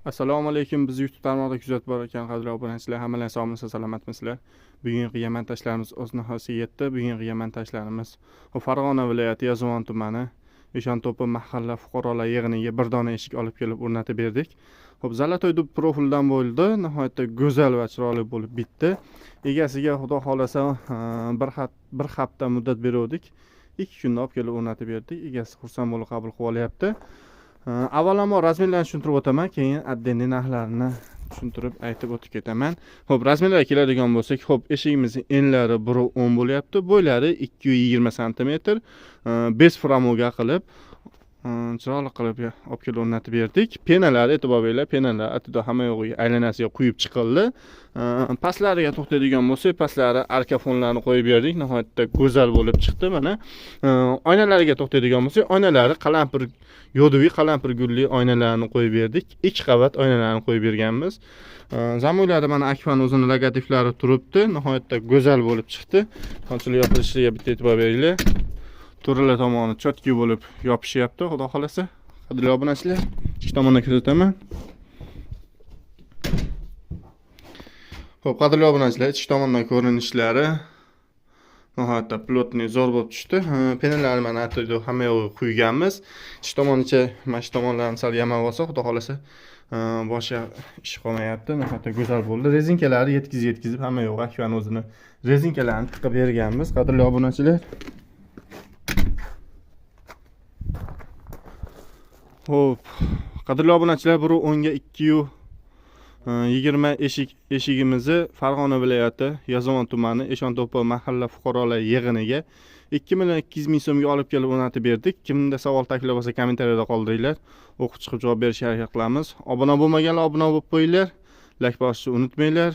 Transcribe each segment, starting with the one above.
Assalomu alaykum. Biz YouTube tarmog'ida kuzatib borayotgan qadrli obunachilar, hammalar sog'misizlar, salomatmisizlar? Bugungi montajlarimiz o'z nihoyasiga yetdi. Bugungi montajlarimiz Farg'ona viloyati Yozyovon tumani Eshonto'pi mahalla fuqarolar yig'iniga bir dona eshik olib kelib o'rnatib berdik. Xo'p, Zalatoy dub profildan bo'ldi. Nihoyatda go'zal va chiroyli bo'lib bitdi. Egasiga xudo xolasa bir hafta muddat berdik. 2 kunda olib kelib o'rnatib berdik. Egasi xursand bo'lib qabul qilib olyapti. Avvalambor razmerlarni tushuntirib o'taman, keyin addenli narxlarini tushuntirib aytib o'tib ketaman. Xo'p, razmerlarga keladigan bo'lsak, xo'p, eshigimizning enlari 1.10 bo'lyapti, bo'ylari 220 sm, bez framoga qilib, chiroyli qilib olib kelib o'rnatib berdik. Penalari e'tibor beringlar, penalar atida hamma yo'g'iga aylanasiga quyib chiqildi. Pastlariga to'xtaydigan bo'lsak, pastlari arka fonlarini qo'yib berdik. Nihoyatda go'zal bo'lib chiqdi. Mana oynalariga to'xtaydigan bo'lsak, oynalari qalampir yo'diviy qalampir gulli oynalarni qo'yib berdik. 2 qavat oynalarni qo'yib berganmiz. Zamoylarda mana Akfa'ning o'zining logotiflari turibdi. Nihoyatda go'zal bo'lib chiqdi. Qanchalik yopilishiga bitta e'tibor beringlar. To'rala tomoni chotki bo'lib yopishyapti, xudo xolasa. Qadrli obunachilar, ikki tomondan kuzataman. Xo'p, qadrli obunachilar, ichki tomondan ko'rinishlari nihoyatda plotniy zo'r bo'lib tushdi. Penalarni mana atida hamma yo'g'iga quyganmiz. Ichki tomonicha, mana shu tomonlarni sal yamab olsa, xudo xolasa, boshqa ish qolmayapti. Nihoyatda go'zal bo'ldi. Rezinkalari yetkizib hamma yo'g'iga Akfa'ning o'zini rezinkalarini tiqib berganmiz, qadrli obunachilar. Xo'p, qadrli obunachilar, 1.10 ga 220 eshigimizni Farg'ona viloyati Yozyovon tumani Eshonto'pi mahalla fuqarolar yig'iniga 2.200.000 so'mga olib kelib o'rnatib berdik. Kimda savol taklif bo'lsa kommentariyada qoldiringlar. O'qib chiqib javob berishga harakat qilamiz. Obuna bo'lmaganlar obuna bo'lib qo'yinglar. Like bosishni unutmanglar.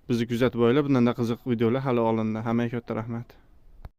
Bizni kuzatib boringlar. Bundan qiziq videolar hali oldinda. Hammaga katta rahmat.